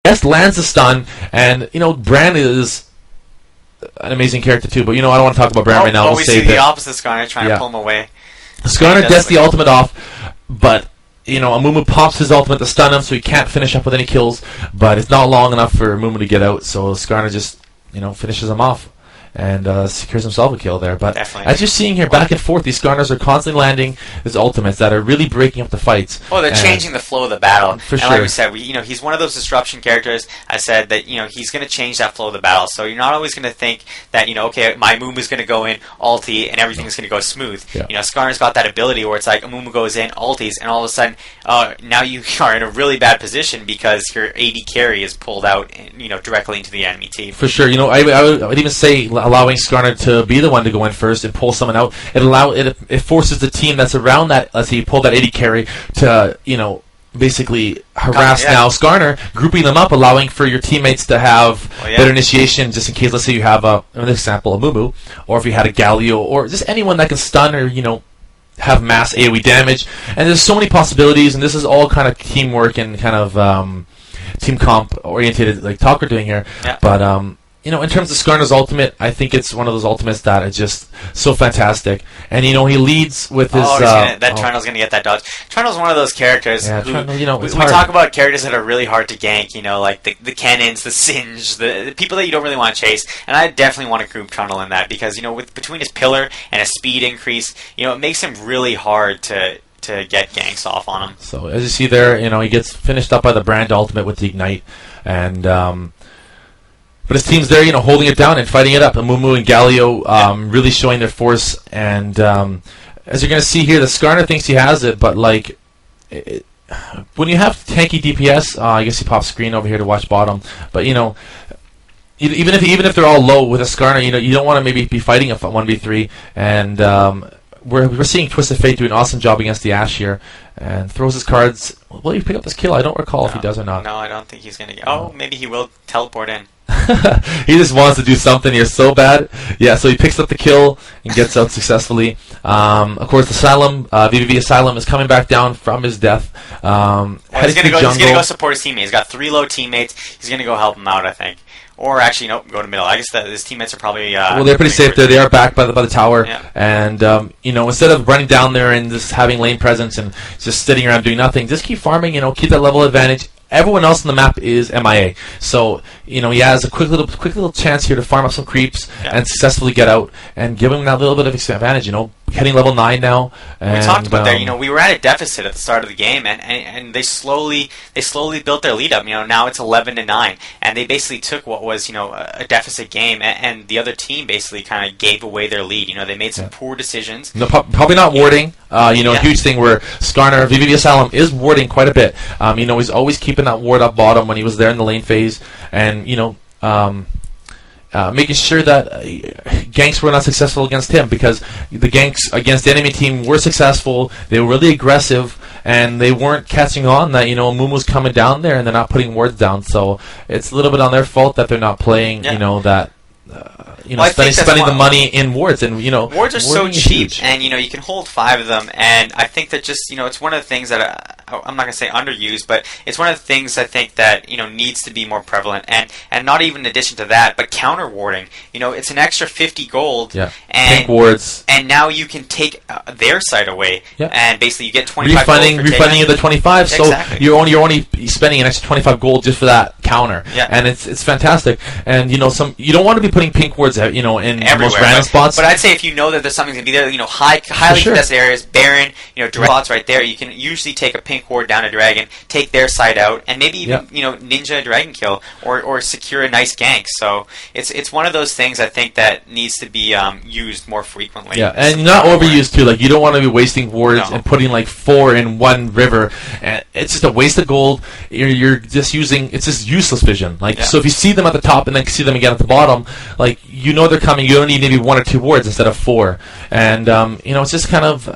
S lands the stun, and Bran is an amazing character too. But I don't want to talk about Bran right now. We see the opposite Skarner trying to pull him away. Skarner gets the ultimate off, but Amumu pops his ultimate to stun him, so he can't finish up with any kills. But it's not long enough for Amumu to get out, so Skarner just finishes him off and secures himself a kill there. But definitely. As you're seeing here, back and forth, these Skarners are constantly landing his ultimates that are really breaking up the fights. Oh, they're changing the flow of the battle. For sure. Like we said, he's one of those disruption characters. I said that he's going to change that flow of the battle. So you're not always going to think that okay, my Amumu's going to go in, ulti, and everything's going to go smooth. Yeah. Skarner's got that ability where it's like Amumu goes in, ultis, and all of a sudden, now you are in a really bad position because your AD carry is pulled out, directly into the enemy team. For sure. I would even say allowing Skarner to be the one to go in first and pull someone out. It forces the team that's around that. Let's say you pull that AD carry to basically harass now Skarner, grouping them up, allowing for your teammates to have better initiation, just in case. Let's say you have an example, a Mumu, or if you had a Galio, or just anyone that can stun or have mass AoE damage. And there's so many possibilities, and this is all kind of teamwork and kind of team comp oriented, like Talk we're doing here. Yeah. But in terms of Skarner's ultimate, I think it's one of those ultimates that is just so fantastic. And he leads with his. Trundle's gonna get that dodge. Trundle's one of those characters. Yeah, who, Trundle, we talk about characters that are really hard to gank. Like the Cannons, the Singe, the people that you don't really want to chase. And I definitely want to group Trundle in that because between his pillar and his speed increase, it makes him really hard to get ganks off on him. So as you see there, he gets finished up by the Brand ultimate with the Ignite, and. But his team's there, holding it down and fighting it up. Amumu and Galio really showing their force. And as you're going to see here, the Skarner thinks he has it, but when you have tanky DPS, I guess he pops screen over here to watch bottom. But even if they're all low with a Skarner, you don't want to maybe be fighting a 1v3. And we're seeing Twisted Fate do an awesome job against the Ashe here, and throws his cards. Will he pick up this kill? I don't recall if he does or not. No, I don't think he's going to get. Oh, maybe he will teleport in. He just wants to do something here so bad. Yeah, so he picks up the kill and gets out successfully. Of course, Asylum, VVV Asylum is coming back down from his death. He's going to go support his teammate. He's got 3 low teammates. He's going to go help him out, I think. Or actually, nope, go to middle. I guess that his teammates are probably... well, they're pretty safe there. They are back by the tower. Yeah. And, instead of running down there and just having lane presence and just sitting around doing nothing, just keep farming, keep that level advantage. Everyone else on the map is MIA. So, he has a quick little chance here to farm up some creeps and successfully get out and give him that little bit of advantage, Hitting level 9 now. And, we talked about there, we were at a deficit at the start of the game, and they slowly built their lead up. Now it's 11-9, and they basically took what was a deficit game, and the other team basically kind of gave away their lead. They made some poor decisions. No, probably not warding. A huge thing where Skarner, VVV Asylum, is warding quite a bit. He's always keeping that ward up bottom when he was there in the lane phase, and making sure that ganks were not successful against him, because the ganks against the enemy team were successful. They were really aggressive, and they weren't catching on that Mumu's coming down there and they're not putting wards down. So it's a little bit on their fault that they're not playing. That. Spending the money in wards, and wards are so cheap, and you can hold 5 of them, and I think that just it's one of the things that I'm not gonna say underused, but it's one of the things I think that needs to be more prevalent, and not even in addition to that, but counter warding. It's an extra 50 gold, and pink wards, and now you can take their side away, and basically you get 25 refunding the 25, exactly. So you're only spending an extra 25 gold just for that counter, and it's fantastic. And you don't want to be putting pink wards in most random spots. But I'd say if you know that there's something going to be there, highly contested areas, Baron, direct spots right there, you can usually take a pink ward down a dragon, take their side out, and maybe even ninja a dragon kill or secure a nice gank. So it's one of those things I think that needs to be used more frequently. Yeah, and not overused too. You don't want to be wasting wards and putting 4 in one river, and it's just a waste of gold. You're just using it's just useless vision. So if you see them at the top and then see them again at the bottom, they're coming. You only need maybe 1 or 2 wards instead of 4, and it's just kind of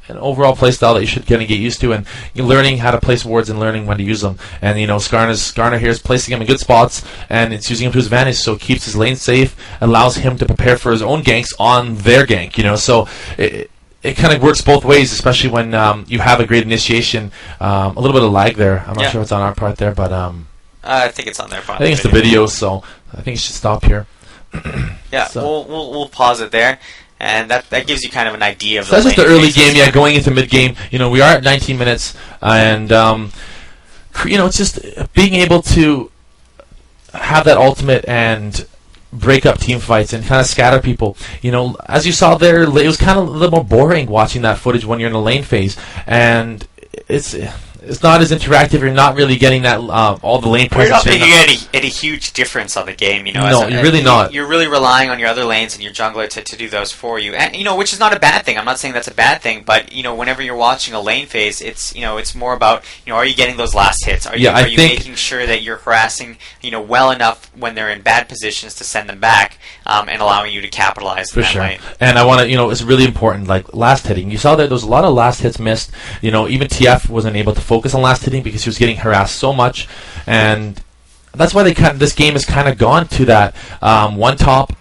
an overall play style that you should get used to, and you're learning how to place wards and learning when to use them. And Skarner here is placing him in good spots, and it's using him to his advantage, so it keeps his lane safe, allows him to prepare for his own ganks on their gank. So it kind of works both ways, especially when you have a great initiation. A little bit of lag there. I'm not sure what's on our part there, but I think it's on their part. I think it's the video, so I think it should stop here. Yeah, so. we'll pause it there. And that gives you kind of an idea of so that's just the early game, going into mid-game. We are at 19 minutes, and it's just being able to have that ultimate and break up team fights and kind of scatter people. As you saw there, it was kind of a little more boring watching that footage when you're in the lane phase, and it's not as interactive. You're not really getting that all the lane presence. You're not making any huge difference on the game. No, you're really not. You're really relying on your other lanes and your jungler to do those for you, and which is not a bad thing. I'm not saying that's a bad thing, but whenever you're watching a lane phase, it's more about are you getting those last hits? Are you making sure that you're harassing well enough when they're in bad positions to send them back and allowing you to capitalize for that sure. lane. And I want to it's really important, like last hitting. You saw there was a lot of last hits missed. Even TF wasn't able to focus on last hitting because he was getting harassed so much, and that's why this game has kind of gone to that one top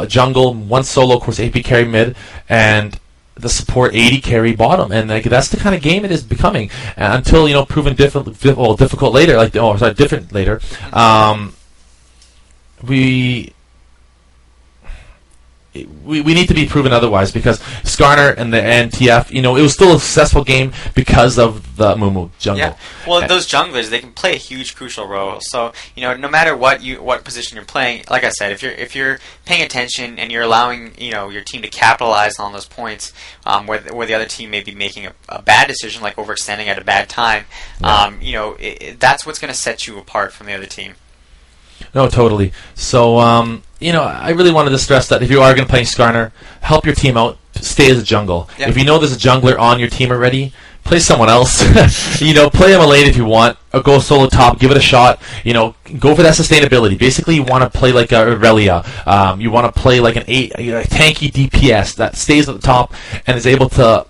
jungle, one solo, of course, AP carry mid, and the support 80 carry bottom, and that's the kind of game it is becoming until proven difficult later. Different later. We need to be proven otherwise, because Skarner and the TF, it was still a successful game because of the Mumu jungle. Yeah, well, those junglers, they can play a huge crucial role. So no matter what position you're playing, like I said, if you're paying attention and you're allowing your team to capitalize on those points, where the other team may be making a bad decision, like overextending at a bad time, that's what's going to set you apart from the other team. No, totally. So, I really wanted to stress that if you are going to play Skarner, help your team out. Stay as a jungle. Yep. If you know there's a jungler on your team already, play someone else. Play him a lane if you want, or go solo top, give it a shot. Go for that sustainability. Basically, you want to play like a Aurelia. You want to play like a tanky DPS that stays at the top and is able to,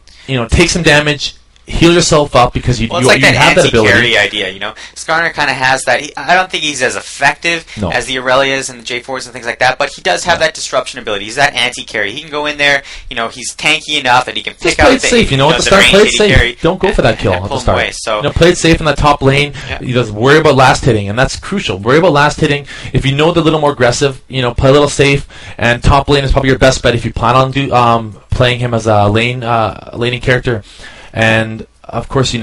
take some damage, heal yourself up, because you have that ability. Anti-carry idea, Skarner kind of has that. I don't think he's as effective as the Aurelias and the J4s and things like that, but he does have that disruption ability. He's that anti-carry. He can go in there, he's tanky enough that he can pick out the safe. At the start, play it safe. Carry, don't go for that kill at the start. Away, so. Play it safe in that top lane. You just worry about last hitting, and that's crucial. Worry about last hitting. If you know they're a little more aggressive, play a little safe, and top lane is probably your best bet if you plan on playing him as a laning character. And of course,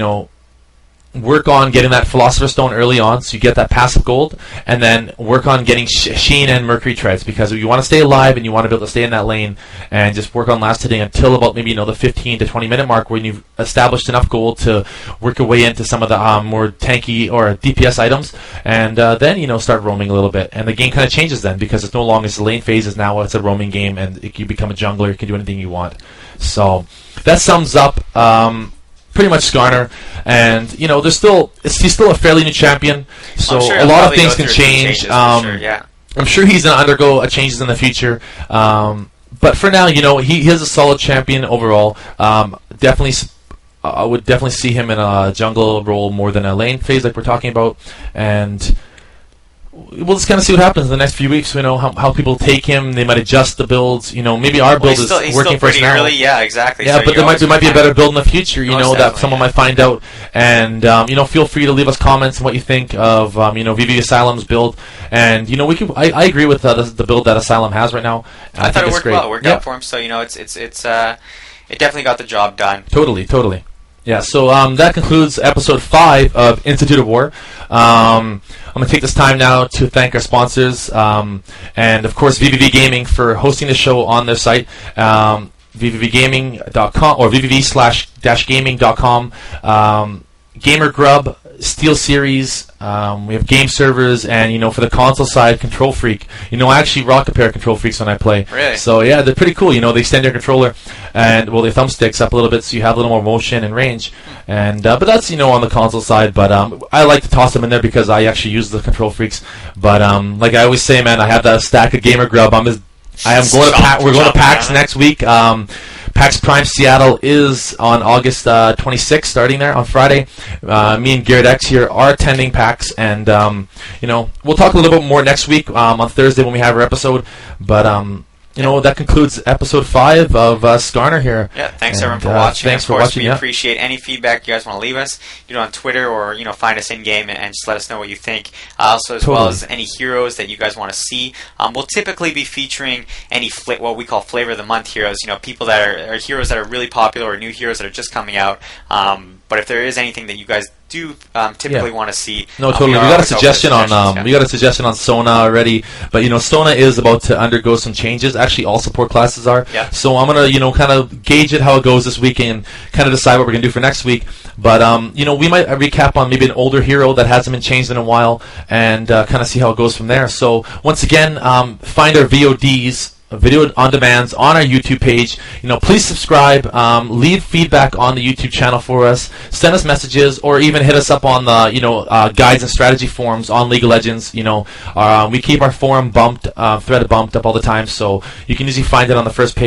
work on getting that Philosopher's Stone early on, so you get that passive gold, and then work on getting Sheen and Mercury Treads, because you want to stay alive and you want to be able to stay in that lane, and just work on last hitting until about maybe the 15 to 20 minute mark, when you've established enough gold to work your way into some of the more tanky or DPS items, and then start roaming a little bit, and the game kind of changes then, because it's no longer the lane phase, is now it's a roaming game, and you become a jungler, you can do anything you want. So that sums up pretty much Skarner, and he's still a fairly new champion, so a lot of things can change. I'm sure he's going to undergo changes in the future, but for now, he is a solid champion overall. Definitely, I would definitely see him in a jungle role more than a lane phase, like we're talking about, and we'll just kind of see what happens in the next few weeks. How people take him. They might adjust the builds. Maybe our build is working for us now. Early. Yeah, exactly. Yeah, so but there might be a better build in the future. That someone might find out. And feel free to leave us comments on what you think of VV Asylum's build. And we could. I agree with the build that Asylum has right now. I thought it worked well. It worked out for him. So it definitely got the job done. Totally. Yeah, so that concludes episode 5 of Institute of War. I'm going to take this time now to thank our sponsors, and of course VVV Gaming for hosting the show on their site, vvvgaming.com or vvv/gaming.com, Gamer Grub, Steel Series, we have game servers, and for the console side, Control Freak. I actually rock a pair of Control Freaks when I play. Really? So yeah, they're pretty cool. They extend your controller and their thumbsticks up a little bit, so you have a little more motion and range. And but that's on the console side. But I like to toss them in there because I actually use the Control Freaks. But like I always say, man, I have that stack of Gamer Grub. We're going to PAX next week. PAX Prime Seattle is on August 26th, starting there on Friday. Me and Garrett X here are attending PAX, and we'll talk a little bit more next week on Thursday when we have our episode. But that concludes episode 5 of Skarner here. Yeah, thanks everyone for watching. Thanks of course, for watching. We appreciate any feedback you guys want to leave us. Do it on Twitter or find us in game and just let us know what you think. Also, as well as any heroes that you guys want to see. We'll typically be featuring any what we call flavor of the month heroes. People that are heroes that are really popular or new heroes that are just coming out. But if there is anything that you guys do typically want to see, no, totally. We got a suggestion on Sona already, but Sona is about to undergo some changes. Actually, all support classes are. Yeah. So I'm gonna kind of gauge it how it goes this week and kind of decide what we're gonna do for next week. But we might recap on maybe an older hero that hasn't been changed in a while and kind of see how it goes from there. So once again, find our VODs. Video on demands on our YouTube page. Please subscribe. Leave feedback on the YouTube channel for us. Send us messages, or even hit us up on the guides and strategy forums on League of Legends. We keep our forum thread bumped up all the time, so you can usually find it on the first page.